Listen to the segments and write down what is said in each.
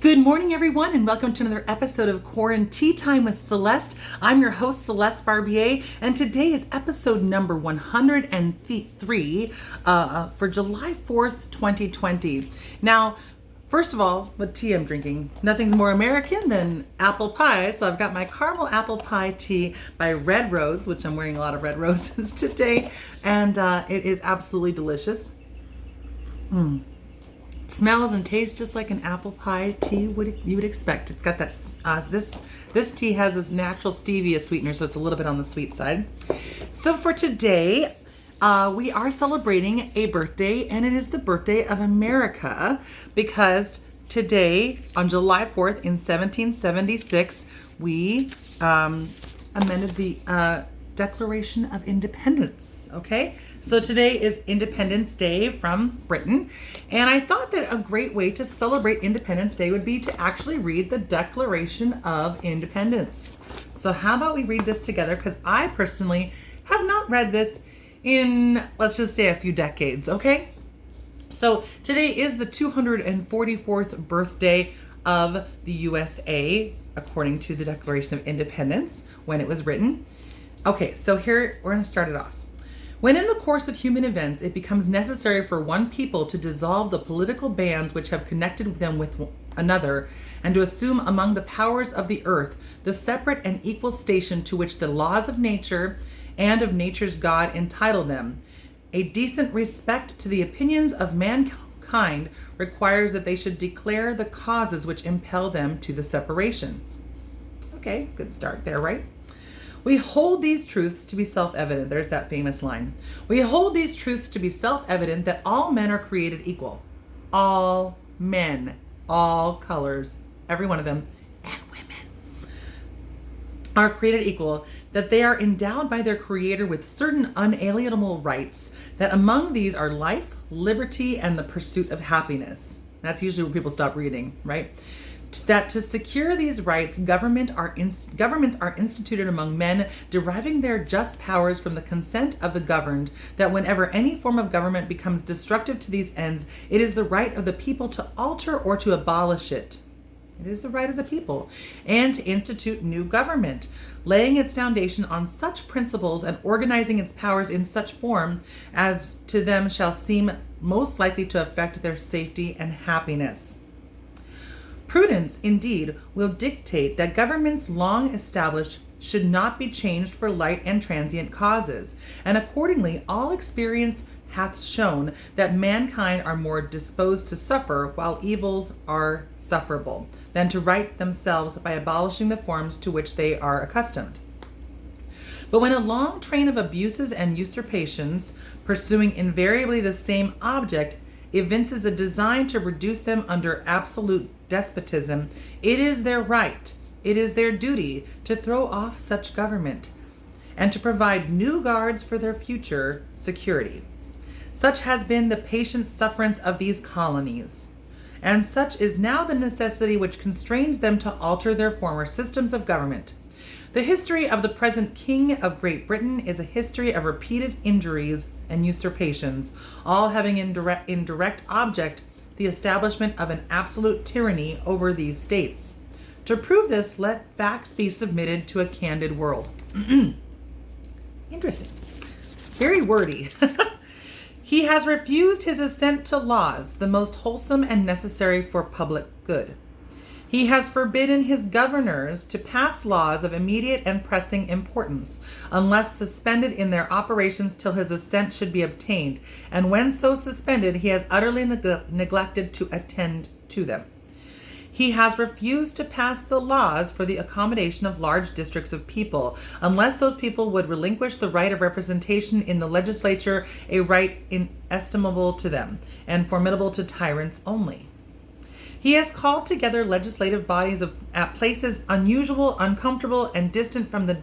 Good morning, everyone, and welcome to another episode of QuaranTEAtime with Celeste. I'm your host, Celeste Barbier, and today is episode number 103 for July 4th, 2020. Now, first of all, what tea I'm drinking. Nothing's more American than apple pie, so I've got my caramel apple pie tea by Red Rose, which I'm wearing a lot of red roses today, and it is absolutely delicious. Smells and tastes just like an apple pie tea you would expect. It's got that this tea has this natural stevia sweetener, so it's a little bit on the sweet side. So for today, we are celebrating a birthday, and it is the birthday of America, because today, on July 4th in 1776, we amended the Declaration of Independence, okay? So today is Independence Day from Britain, and I thought that a great way to celebrate Independence Day would be to actually read the Declaration of Independence. So how about we read this together, because I personally have not read this in, let's just say, a few decades, okay? So today is the 244th birthday of the USA, according to the Declaration of Independence, when it was written. Okay, so here we're going to start it off. When in the course of human events it becomes necessary for one people to dissolve the political bands which have connected them with another, and to assume among the powers of the earth the separate and equal station to which the laws of nature and of nature's God entitle them, a decent respect to the opinions of mankind requires that they should declare the causes which impel them to the separation. Okay, good start there, right? We hold these truths to be self-evident. There's that famous line. We hold these truths to be self-evident that all men are created equal. All men, all colors, every one of them, and women, are created equal, that they are endowed by their Creator with certain unalienable rights, that among these are life, liberty, and the pursuit of happiness. That's usually where people stop reading, right? That to secure these rights, governments are instituted among men, deriving their just powers from the consent of the governed, that whenever any form of government becomes destructive to these ends, it is the right of the people to alter or to abolish it. It is the right of the people, and to institute new government, laying its foundation on such principles and organizing its powers in such form as to them shall seem most likely to affect their safety and happiness. Prudence, indeed, will dictate that governments long established should not be changed for light and transient causes, and accordingly all experience hath shown that mankind are more disposed to suffer while evils are sufferable, than to right themselves by abolishing the forms to which they are accustomed. But when a long train of abuses and usurpations, pursuing invariably the same object, evinces a design to reduce them under absolute despotism, it is their right, it is their duty to throw off such government, and to provide new guards for their future security. Such has been the patient sufferance of these colonies, and such is now the necessity which constrains them to alter their former systems of government. The history of the present King of Great Britain is a history of repeated injuries and usurpations, all having in direct object the establishment of an absolute tyranny over these states. To prove this, let facts be submitted to a candid world. Interesting. Very wordy. He has refused his assent to laws, the most wholesome and necessary for public good. He has forbidden his governors to pass laws of immediate and pressing importance, unless suspended in their operations till his assent should be obtained, and when so suspended, he has utterly neglected to attend to them. He has refused to pass the laws for the accommodation of large districts of people, unless those people would relinquish the right of representation in the legislature, a right inestimable to them, and formidable to tyrants only. He has called together legislative bodies at places unusual, uncomfortable, and distant from the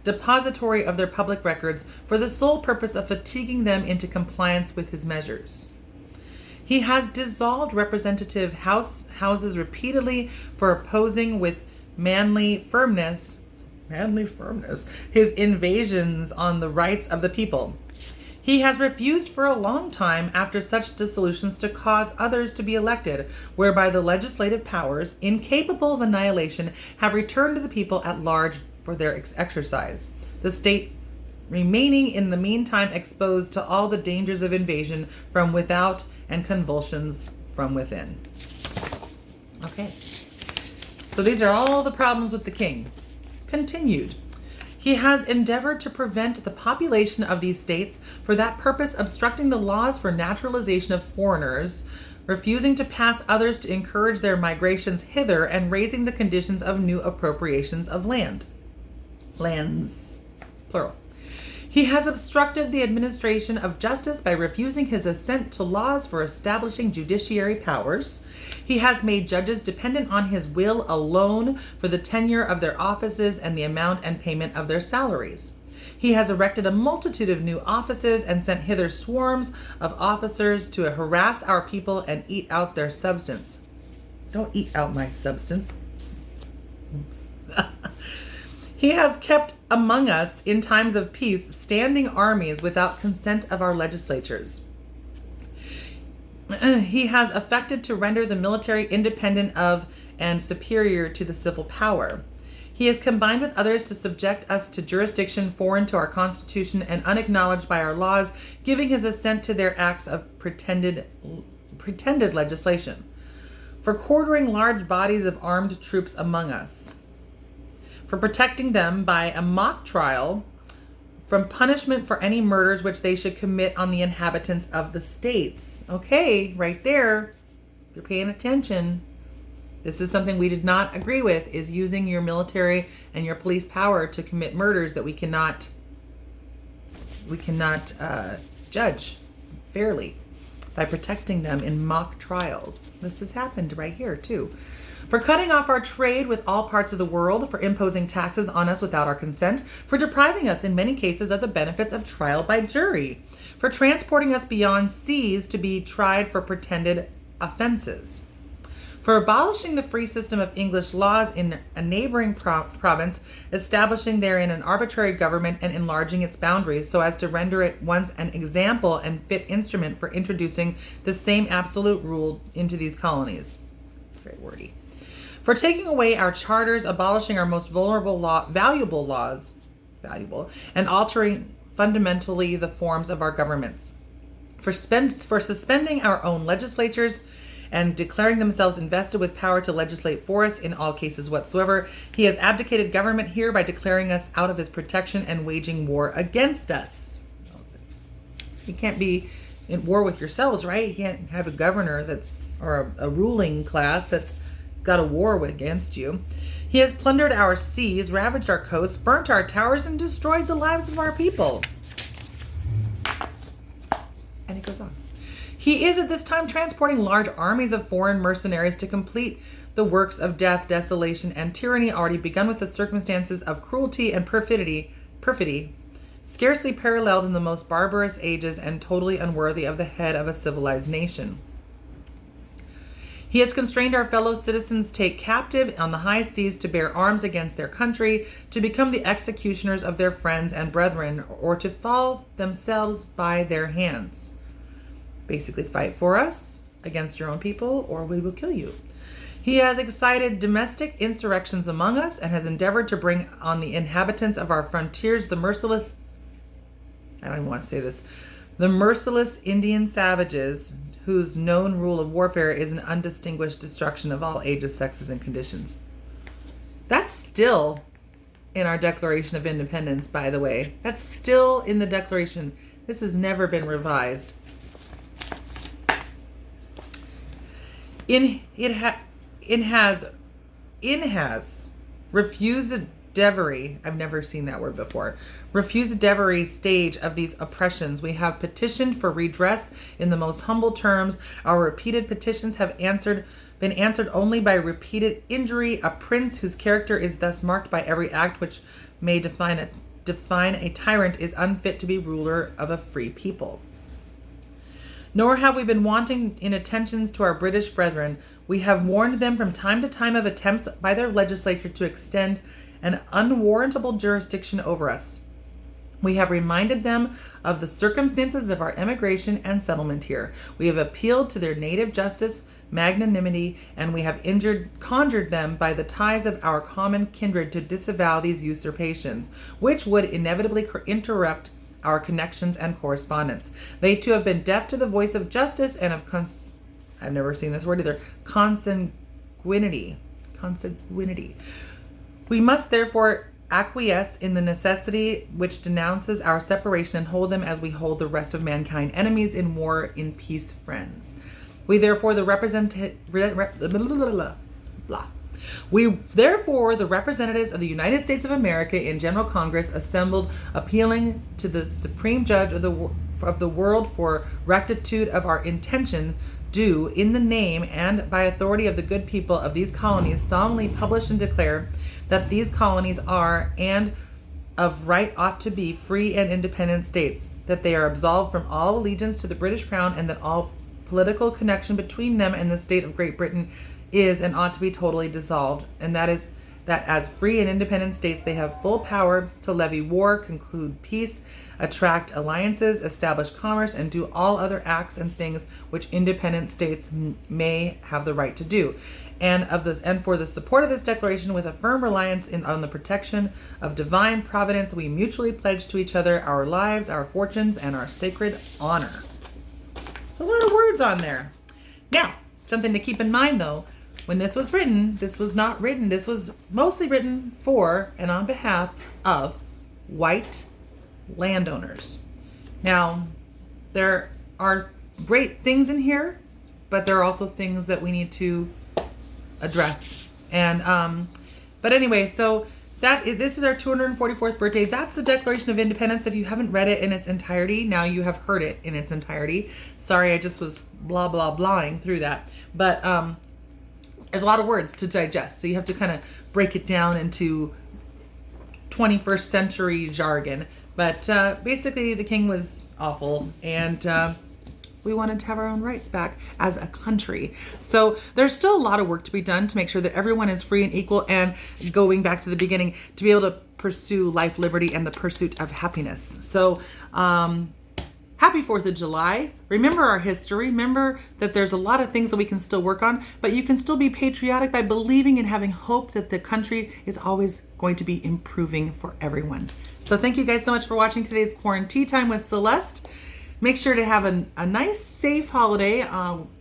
depository of their public records for the sole purpose of fatiguing them into compliance with his measures. He has dissolved representative houses repeatedly for opposing with manly firmness his invasions on the rights of the people. He has refused for a long time after such dissolutions to cause others to be elected, whereby the legislative powers, incapable of annihilation, have returned to the people at large for their exercise. The state remaining in the meantime exposed to all the dangers of invasion from without and convulsions from within. Okay. So these are all the problems with the king. Continued. He has endeavored to prevent the population of these states, for that purpose obstructing the laws for naturalization of foreigners, refusing to pass others to encourage their migrations hither, and raising the conditions of new appropriations of lands, plural. He has obstructed the administration of justice by refusing his assent to laws for establishing judiciary powers. He has made judges dependent on his will alone for the tenure of their offices and the amount and payment of their salaries. He has erected a multitude of new offices and sent hither swarms of officers to harass our people and eat out their substance. Don't eat out my substance. Oops. He has kept among us in times of peace standing armies without consent of our legislatures. He has affected to render the military independent of and superior to the civil power. He has combined with others to subject us to jurisdiction foreign to our constitution and unacknowledged by our laws, giving his assent to their acts of pretended legislation. For quartering large bodies of armed troops among us. For protecting them by a mock trial from punishment for any murders which they should commit on the inhabitants of the states. Okay, right there, if you're paying attention, this is something we did not agree with, is using your military and your police power to commit murders that we cannot judge fairly by protecting them in mock trials. This has happened right here too. For cutting off our trade with all parts of the world, for imposing taxes on us without our consent, for depriving us in many cases of the benefits of trial by jury, for transporting us beyond seas to be tried for pretended offenses, for abolishing the free system of English laws in a neighboring province, establishing therein an arbitrary government and enlarging its boundaries so as to render it once an example and fit instrument for introducing the same absolute rule into these colonies. Very wordy. For taking away our charters, abolishing our most valuable laws, and altering fundamentally the forms of our governments. For suspending our own legislatures and declaring themselves invested with power to legislate for us in all cases whatsoever. He has abdicated government here by declaring us out of his protection and waging war against us. You can't be in war with yourselves, right? You can't have a governor or a ruling class that's got a war against you. He has plundered our seas, ravaged our coasts, burnt our towers, and destroyed the lives of our people. And it goes on. He is at this time transporting large armies of foreign mercenaries to complete the works of death, desolation, and tyranny already begun with the circumstances of cruelty and perfidy, scarcely paralleled in the most barbarous ages and totally unworthy of the head of a civilized nation. He has constrained our fellow citizens take captive on the high seas to bear arms against their country, to become the executioners of their friends and brethren, or to fall themselves by their hands. Basically, fight for us against your own people, or we will kill you. He has excited domestic insurrections among us, and has endeavored to bring on the inhabitants of our frontiers the merciless Indian savages, whose known rule of warfare is an undistinguished destruction of all ages, sexes, and conditions. That's still in our Declaration of Independence, by the way. That's still in the Declaration. This has never been revised. It has refused devery. I've never seen that word before. Refused devery stage of these oppressions. We have petitioned for redress in the most humble terms. Our repeated petitions have been answered only by repeated injury. A prince whose character is thus marked by every act which may define a tyrant is unfit to be ruler of a free people. Nor have we been wanting in attentions to our British brethren. We have warned them from time to time of attempts by their legislature to extend an unwarrantable jurisdiction over us. We have reminded them of the circumstances of our immigration and settlement here. We have appealed to their native justice, magnanimity, and we have conjured them by the ties of our common kindred to disavow these usurpations, which would inevitably interrupt our connections and correspondence. They too have been deaf to the voice of justice and of I've never seen this word either, consanguinity. We must therefore acquiesce in the necessity which denounces our separation and hold them as we hold the rest of mankind, enemies in war, in peace, friends. We therefore the representatives of the United States of America in General Congress assembled, appealing to the Supreme Judge of the world for rectitude of our intentions, do, in the name and by authority of the good people of these colonies, solemnly publish and declare that these colonies are, and of right ought to be, free and independent states, that they are absolved from all allegiance to the British Crown, and that all political connection between them and the state of Great Britain is and ought to be totally dissolved, and that is that as free and independent states they have full power to levy war, conclude peace, attract alliances, establish commerce, and do all other acts and things which independent states may have the right to do. And for the support of this declaration, with a firm reliance on the protection of divine providence, we mutually pledge to each other our lives, our fortunes, and our sacred honor. A lot of words on there. Now, something to keep in mind though, when this was written, this was mostly written for and on behalf of white landowners. Now, there are great things in here, but there are also things that we need to address. And but anyway, so this is our 244th birthday. That's the Declaration of Independence. If you haven't read it in its entirety, now you have heard it in its entirety. Sorry, I just was blah blah blahing through that. But there's a lot of words to digest, so you have to kind of break it down into 21st century jargon. But basically, the king was awful, and we wanted to have our own rights back as a country. So there's still a lot of work to be done to make sure that everyone is free and equal, and going back to the beginning, to be able to pursue life, liberty, and the pursuit of happiness. So happy 4th of July. Remember our history. Remember that there's a lot of things that we can still work on, but you can still be patriotic by believing and having hope that the country is always going to be improving for everyone. So thank you guys so much for watching today's QuaranTEAtime with Celeste. Make sure to have a nice, safe holiday.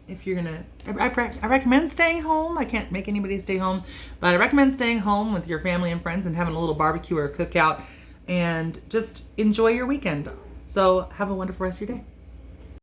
If you're gonna, I recommend staying home. I can't make anybody stay home, but I recommend staying home with your family and friends and having a little barbecue or a cookout, and just enjoy your weekend. So have a wonderful rest of your day.